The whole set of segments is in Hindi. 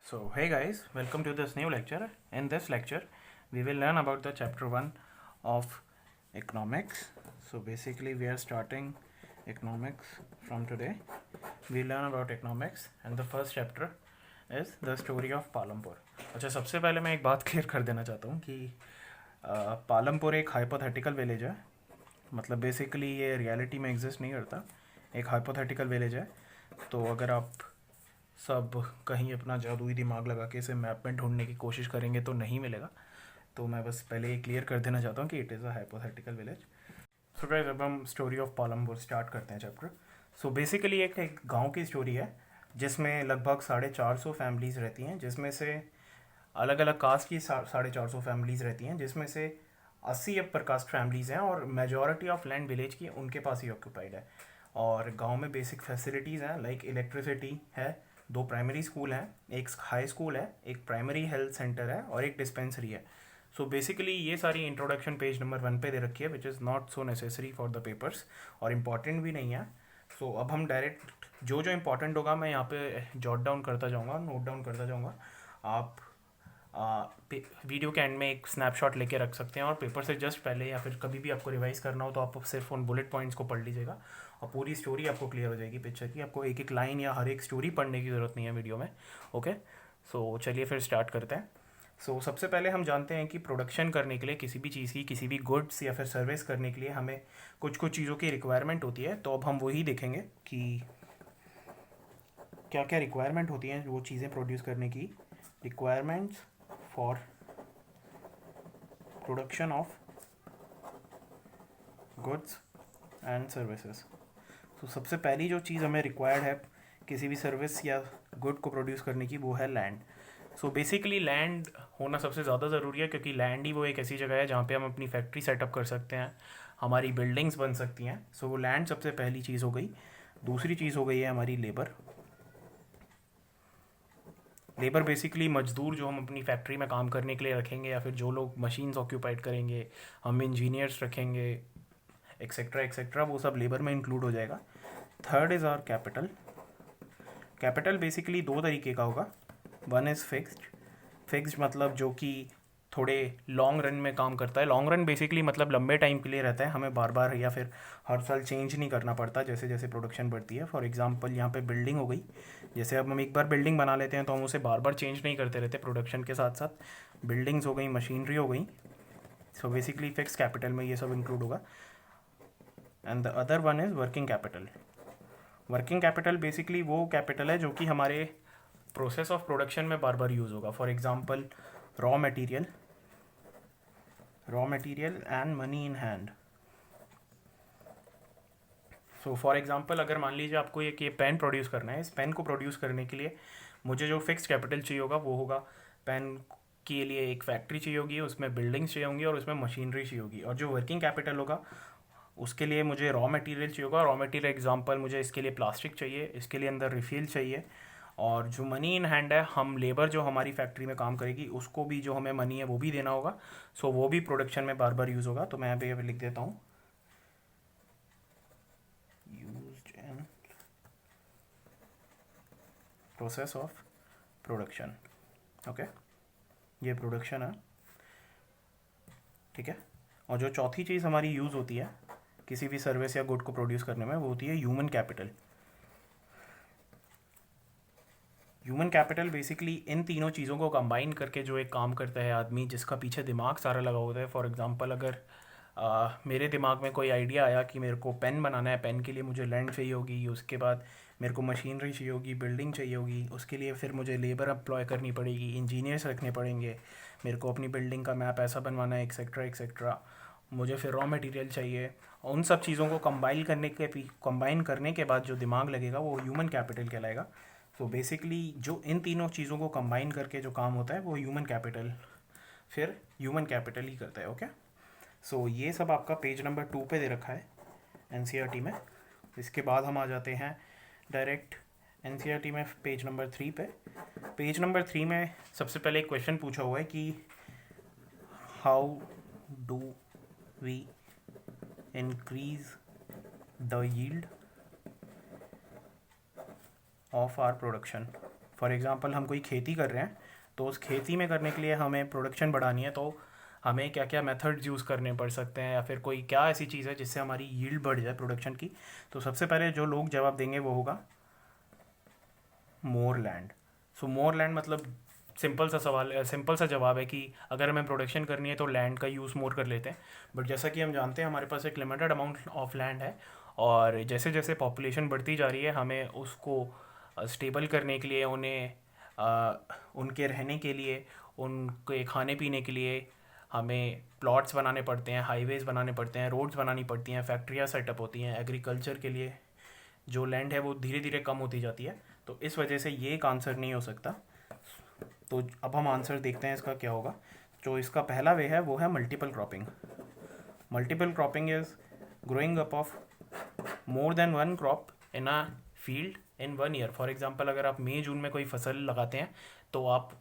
So, hey guys, welcome to this new lecture. In this lecture, we will learn about the chapter 1 of economics. So, basically, we are starting economics from today. We learn about economics, and the first chapter is the story of Palampur. अच्छा, सबसे पहले मैं एक बात क्लियर कर देना चाहता हूँ कि पालमपुर एक हाइपोथेटिकल विलेज है. मतलब बेसिकली ये रियलिटी में एग्जिस्ट नहीं करता, एक हाइपोथेटिकल विलेज है. तो अगर आप सब कहीं अपना जादुई दिमाग लगा के इसे मैप में ढूंढने की कोशिश करेंगे तो नहीं मिलेगा. तो मैं बस पहले ये क्लियर कर देना चाहता हूँ कि it is a hypothetical village. So guys, अब हम स्टोरी ऑफ पालमपुर स्टार्ट करते हैं चैप्टर. सो बेसिकली एक गांव की स्टोरी है जिसमें लगभग 450 फैमिलीज़ रहती हैं, जिसमें से अलग अलग कास्ट की 450 फैमिलीज़ रहती हैं, जिसमें से 80 अपर कास्ट फैमिलीज़ हैं और मेजॉरिटी ऑफ लैंड विलेज की उनके पास ही ऑक्यूपाइड है. और गांव में बेसिक फैसिलिटीज़ हैं, लाइक इलेक्ट्रिसिटी है, 2 प्राइमरी स्कूल हैं, एक हाई स्कूल है, एक प्राइमरी हेल्थ सेंटर है और एक डिस्पेंसरी है. सो बेसिकली ये सारी इंट्रोडक्शन पेज नंबर 1 पे दे रखी है, which is not so necessary for the papers और इम्पॉर्टेंट भी नहीं है. सो अब हम डायरेक्ट जो जो इम्पोर्टेंट होगा मैं यहाँ पे जॉट डाउन करता जाऊँगा, नोट डाउन करता जाऊँगा. आप वीडियो के एंड में एक स्नैपशॉट लेके रख सकते हैं और पेपर से जस्ट पहले या फिर कभी भी आपको रिवाइज करना हो तो आप सिर्फ उन बुलेट पॉइंट्स को पढ़ लीजिएगा और पूरी स्टोरी आपको क्लियर हो जाएगी पिक्चर की. आपको एक एक लाइन या हर एक स्टोरी पढ़ने की ज़रूरत नहीं है वीडियो में. ओके, सो चलिए फिर स्टार्ट करते हैं. सो सबसे पहले हम जानते हैं कि प्रोडक्शन करने के लिए किसी भी चीज़ की, किसी भी गुड्स या फिर सर्विस करने के लिए हमें कुछ कुछ चीज़ों की रिक्वायरमेंट होती है. तो अब हम वही देखेंगे कि क्या क्या रिक्वायरमेंट होती हैं वो चीज़ें प्रोड्यूस करने की. Requirements for production of goods and services. तो सबसे पहली जो चीज़ हमें रिक्वायर्ड है किसी भी सर्विस या गुड को प्रोड्यूस करने की, वो है लैंड. सो बेसिकली लैंड होना सबसे ज़्यादा ज़रूरी है, क्योंकि लैंड ही वो एक ऐसी जगह है जहाँ पे हम अपनी फैक्ट्री सेटअप कर सकते हैं, हमारी बिल्डिंग्स बन सकती हैं. सो वो लैंड सबसे पहली चीज़ हो गई. दूसरी चीज़ हो गई है हमारी लेबर. लेबर बेसिकली मजदूर जो हम अपनी फैक्ट्री में काम करने के लिए रखेंगे, या फिर जो लोग मशीन्स ऑक्यूपाइड करेंगे, हम इंजीनियर्स रखेंगे, एक्सेट्रा एक्सेट्रा, वो सब लेबर में इंक्लूड हो जाएगा. Third is our capital. Capital basically 2 तरीके का होगा. One is fixed. फिक्स्ड मतलब जो कि थोड़े लॉन्ग रन में काम करता है. लॉन्ग रन बेसिकली मतलब लंबे टाइम के लिए रहता है, हमें बार बार या फिर हर साल चेंज नहीं करना पड़ता जैसे जैसे प्रोडक्शन बढ़ती है. फॉर एग्जांपल यहाँ पे बिल्डिंग हो गई. जैसे अब हम एक बार बिल्डिंग बना लेते हैं तो हम उसे बार बार चेंज नहीं करते रहते प्रोडक्शन के साथ साथ. बिल्डिंग्स हो गई, मशीनरी हो गई. सो बेसिकली फिक्स कैपिटल में ये सब इंक्लूड होगा. And the other one is working capital. Working capital basically वो कैपिटल है जो कि हमारे प्रोसेस ऑफ प्रोडक्शन में बार बार यूज़ होगा. For example raw material and money in hand. So for example अगर मान लीजिए आपको ये पेन प्रोड्यूस करना है, इस पेन को प्रोड्यूस करने के लिए मुझे जो फिक्स कैपिटल चाहिए होगा वो होगा पेन के लिए एक फैक्ट्री चाहिए होगी, उसमें बिल्डिंग्स चाहिए होंगी और उसमें मशीनरी चाहिए होगी. और जो वर्किंग कैपिटल होगा उसके लिए मुझे रॉ मटेरियल चाहिए होगा. रॉ मटेरियल एग्जांपल मुझे इसके लिए प्लास्टिक चाहिए, इसके लिए अंदर रिफिल चाहिए. और जो मनी इन हैंड है, हम लेबर जो हमारी फैक्ट्री में काम करेगी उसको भी जो हमें मनी है वो भी देना होगा. सो वो भी प्रोडक्शन में बार बार यूज़ होगा. तो मैं यहाँ पे लिख देता हूँ used in process of production. Okay, ये प्रोडक्शन है, ठीक है. और जो चौथी चीज़ हमारी यूज़ होती है किसी भी सर्विस या गुड को प्रोड्यूस करने में, वो होती है human capital. Human capital basically इन तीनों चीज़ों को कंबाइन करके जो एक काम करता है आदमी, जिसका पीछे दिमाग सारा लगा होता है. फॉर एग्जांपल अगर मेरे दिमाग में कोई आइडिया आया कि मेरे को पेन बनाना है, पेन के लिए मुझे लैंड चाहिए होगी, उसके बाद मेरे को मशीनरी चाहिए होगी, बिल्डिंग चाहिए होगी, उसके लिए फिर मुझे लेबर अप्लॉय करनी पड़ेगी, इंजीनियर्स रखने पड़ेंगे, मेरे को अपनी बिल्डिंग का मैप ऐसा बनवाना है, एक्सेट्रा एक्सेट्रा. मुझे फिर रॉ मटेरियल चाहिए. उन सब चीज़ों को कंबाइन करने के बाद जो दिमाग लगेगा वो ह्यूमन कैपिटल कहलाएगा. सो बेसिकली जो इन तीनों चीज़ों को कंबाइन करके जो काम होता है वो ह्यूमन कैपिटल ही करता है. ओके, सो ये सब आपका पेज नंबर 2 पे दे रखा है एनसीईआरटी में. इसके बाद हम आ जाते हैं डायरेक्ट एनसीईआरटी में पेज नंबर 3 पे. पेज नंबर 3 में सबसे पहले एक क्वेश्चन पूछा हुआ है कि how do we increase the yield of our production. For example हम कोई खेती कर रहे हैं, तो उस खेती में करने के लिए हमें प्रोडक्शन बढ़ानी है, तो हमें क्या क्या मेथड्स यूज़ करने पड़ सकते हैं, या फिर कोई क्या ऐसी चीज़ है जिससे हमारी यील्ड बढ़ जाए प्रोडक्शन की। तो सबसे पहले जो लोग जवाब देंगे वो होगा मोर लैंड। सो मोर लैंड मतलब सिंपल सा जवाब है कि अगर हमें प्रोडक्शन करनी है तो लैंड का यूज़ मोर कर लेते हैं। बट जैसा कि हम जानते हैं हमारे पास एक लिमिटेड अमाउंट ऑफ लैंड है, और जैसे जैसे पॉपुलेशन बढ़ती जा रही है हमें उसको स्टेबल करने के लिए, उन्हें उनके रहने के लिए, उनके खाने पीने के लिए हमें प्लॉट्स बनाने पड़ते हैं, हाईवेज़ बनाने पड़ते हैं, रोड्स बनानी पड़ती हैं, फैक्ट्रियाँ सेटअप होती हैं। एग्रीकल्चर के लिए जो लैंड है वो धीरे धीरे कम होती जाती है, तो इस वजह से ये एक आंसर नहीं हो सकता। तो अब हम आंसर देखते हैं इसका क्या होगा। जो इसका पहला वे है वो है multiple cropping. Multiple cropping is growing up of more than one crop in a field in one year. For example अगर आप मई जून में कोई फसल लगाते हैं तो आप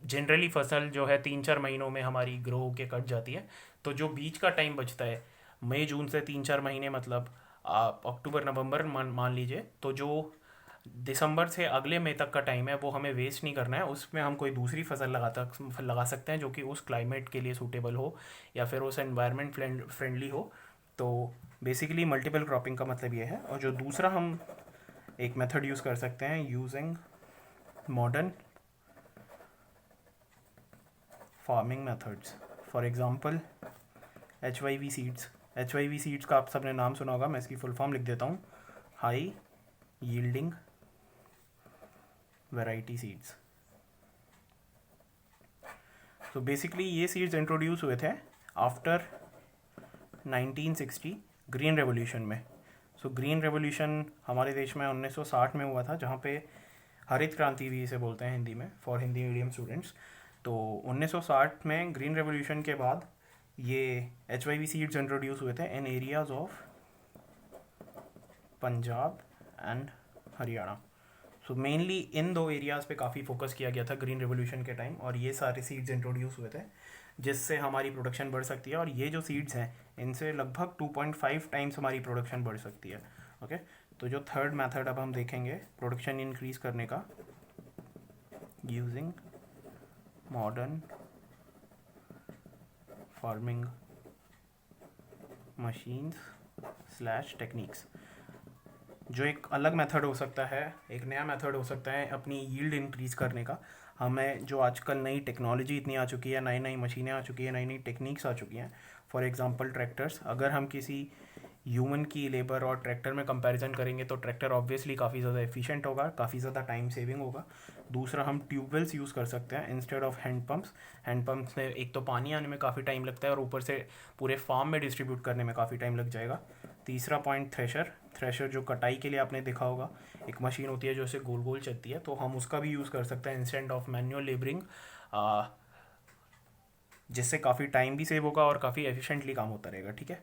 जनरली फसल जो है 3-4 महीनों में हमारी ग्रो होके कट जाती है। तो जो बीच का टाइम बचता है मई जून से 3-4 महीने, मतलब आप अक्टूबर नवंबर मान लीजिए, तो जो दिसंबर से अगले मई तक का टाइम है वो हमें वेस्ट नहीं करना है। उसमें हम कोई दूसरी फसल लगा सकते हैं जो कि उस क्लाइमेट के लिए सूटेबल हो या फिर उस एनवायरनमेंट फ्रेंडली हो। तो बेसिकली मल्टीपल क्रॉपिंग का मतलब ये है। और जो दूसरा हम एक मेथड यूज़ कर सकते हैं, using modern farming methods. For example HYV seeds. HYV seeds का आप सबने नाम सुना होगा, मैं इसकी फुल फॉर्म लिख देता हूँ, हाई यील्डिंग वैरायटी सीड्स। तो बेसिकली ये सीड्स इंट्रोड्यूस हुए थे आफ्टर 1960 ग्रीन रेवोल्यूशन में। सो ग्रीन रेवोल्यूशन हमारे देश में 1960 में हुआ था, जहाँ पे हरित क्रांति भी इसे बोलते हैं हिंदी में, फॉर हिंदी मीडियम स्टूडेंट्स। तो 1960 में ग्रीन रेवोल्यूशन के बाद ये HYV सीड्स इंट्रोड्यूस हुए थे इन areas of Punjab and Haryana. So mainly इन दो एरियाज़ पे काफ़ी फोकस किया गया था ग्रीन रेवोल्यूशन के टाइम, और ये सारे सीड्स इंट्रोड्यूस हुए थे जिससे हमारी प्रोडक्शन बढ़ सकती है। और ये जो सीड्स हैं इनसे लगभग 2.5 टाइम्स हमारी प्रोडक्शन बढ़ सकती है। ओके, तो जो थर्ड मेथड अब हम देखेंगे प्रोडक्शन इंक्रीज करने का, using modern farming machines / techniques. जो एक अलग मेथड हो सकता है, एक नया मेथड हो सकता है अपनी यील्ड इंक्रीज़ करने का। हमें जो आजकल नई टेक्नोलॉजी इतनी आ चुकी है, नई नई मशीनें आ चुकी है, नई नई टेक्निक्स आ चुकी हैं। For example tractors. अगर हम किसी ह्यूमन की लेबर और ट्रैक्टर में कंपैरिजन करेंगे तो ट्रैक्टर ऑब्वियसली काफ़ी ज़्यादा एफिशिएंट होगा, काफ़ी ज़्यादा टाइम सेविंग होगा। दूसरा, हम ट्यूबवेल्स यूज़ कर सकते हैं इंस्टेड ऑफ हैंडपम्प्स। हैंडपम्प्स में एक तो पानी आने में काफ़ी टाइम लगता है और ऊपर से पूरे फार्म में डिस्ट्रीब्यूट करने में काफ़ी टाइम लग जाएगा। तीसरा पॉइंट, थ्रेशर जो कटाई के लिए आपने देखा होगा, एक मशीन होती है जो इसे गोल गोल चलती है, तो हम उसका भी यूज़ कर सकते हैं इंस्टेड ऑफ मैनुअल लेबरिंग, जिससे काफ़ी टाइम भी सेव होगा और काफ़ी एफिशिएंटली काम होता रहेगा। ठीक है,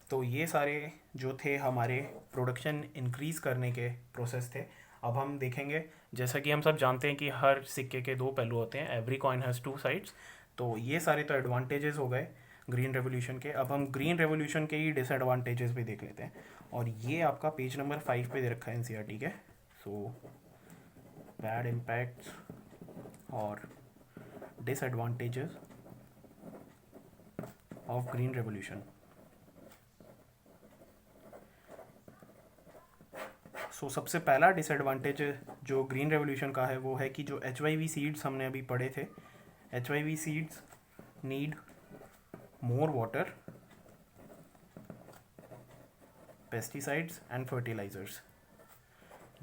तो ये सारे जो थे हमारे प्रोडक्शन इंक्रीज़ करने के प्रोसेस थे। अब हम देखेंगे, जैसा कि हम सब जानते हैं कि हर सिक्के के दो पहलू होते हैं, every coin has two sides. तो ये सारे तो एडवांटेजेस हो गए ग्रीन रेवोल्यूशन के। अब हम ग्रीन रेवोल्यूशन के ही डिसएडवांटेजेस भी देख लेते हैं, और ये आपका पेज नंबर 5 पे दे रखा है NCERT के। सो बैड इम्पैक्ट्स और डिसएडवांटेजेस ऑफ ग्रीन रेवोल्यूशन। सो सबसे पहला डिसएडवांटेज जो ग्रीन रेवोल्यूशन का है वो है कि जो HYV सीड्स हमने अभी पढ़े थे, HYV seeds need more water, pesticides and fertilisers.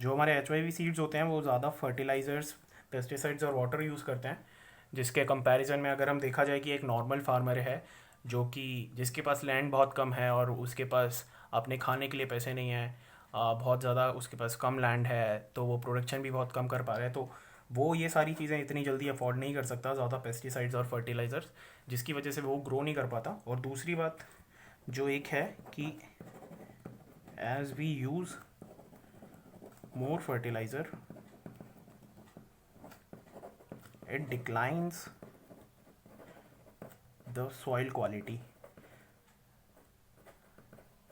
जो हमारे HYV सीड्स होते हैं वो ज़्यादा फर्टिलाइज़र्स, पेस्टिसाइड्स और वाटर यूज़ करते हैं, जिसके कंपैरिजन में अगर हम देखा जाए कि एक नॉर्मल फार्मर है जो कि जिसके पास लैंड बहुत कम है और उसके पास अपने खाने के लिए पैसे नहीं है, बहुत ज़्यादा उसके पास कम लैंड है, तो वो प्रोडक्शन भी बहुत कम कर पा रहा है, तो वो ये सारी चीज़ें इतनी जल्दी अफोर्ड नहीं कर सकता, ज़्यादा पेस्टिसाइड्स और फर्टिलाइज़र्स, जिसकी वजह से वो ग्रो नहीं कर पाता। और दूसरी बात जो एक है कि as we use more fertiliser it declines the soil quality.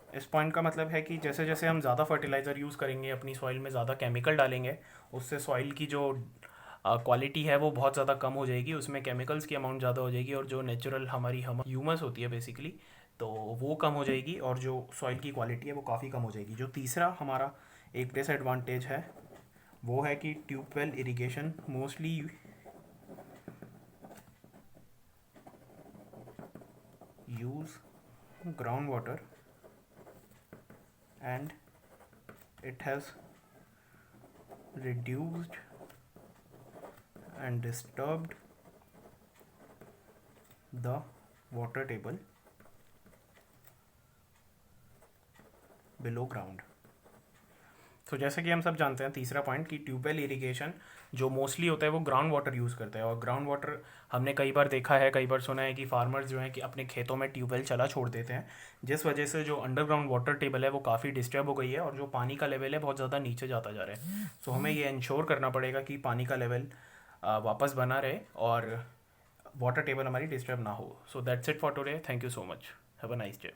इस पॉइंट का मतलब है कि जैसे जैसे हम ज़्यादा फर्टिलाइज़र यूज़ करेंगे, अपनी सॉइल में ज़्यादा केमिकल डालेंगे, उससे सॉइल की जो क्वालिटी है वो बहुत ज़्यादा कम हो जाएगी, उसमें केमिकल्स की अमाउंट ज़्यादा हो जाएगी और जो नेचुरल हमारी हम ह्यूमस होती है बेसिकली, तो वो कम हो जाएगी और जो सॉइल की क्वालिटी है वो काफ़ी कम हो जाएगी। जो तीसरा हमारा एक डिसएडवांटेज है वो है कि tube well irrigation mostly use groundwater and it has reduced and disturbed the water table below ground। तो जैसे कि हम सब जानते हैं तीसरा पॉइंट कि ट्यूबवेल इरिगेशन जो मोस्टली होता है वो ग्राउंड वाटर यूज़ करता है, और ग्राउंड वाटर हमने कई बार देखा है, कई बार सुना है कि फार्मर्स जो हैं कि अपने खेतों में ट्यूबवेल चला छोड़ देते हैं, जिस वजह से जो अंडरग्राउंड वाटर टेबल है वो काफ़ी डिस्टर्ब हो गई है और जो पानी का लेवल है बहुत ज़्यादा नीचे जाता जा रहा है। सो हमें ये इंश्योर करना पड़ेगा कि पानी का लेवल वापस बना रहे और वाटर टेबल हमारी डिस्टर्ब ना हो। So that's it for today, thank you so much, have a nice day.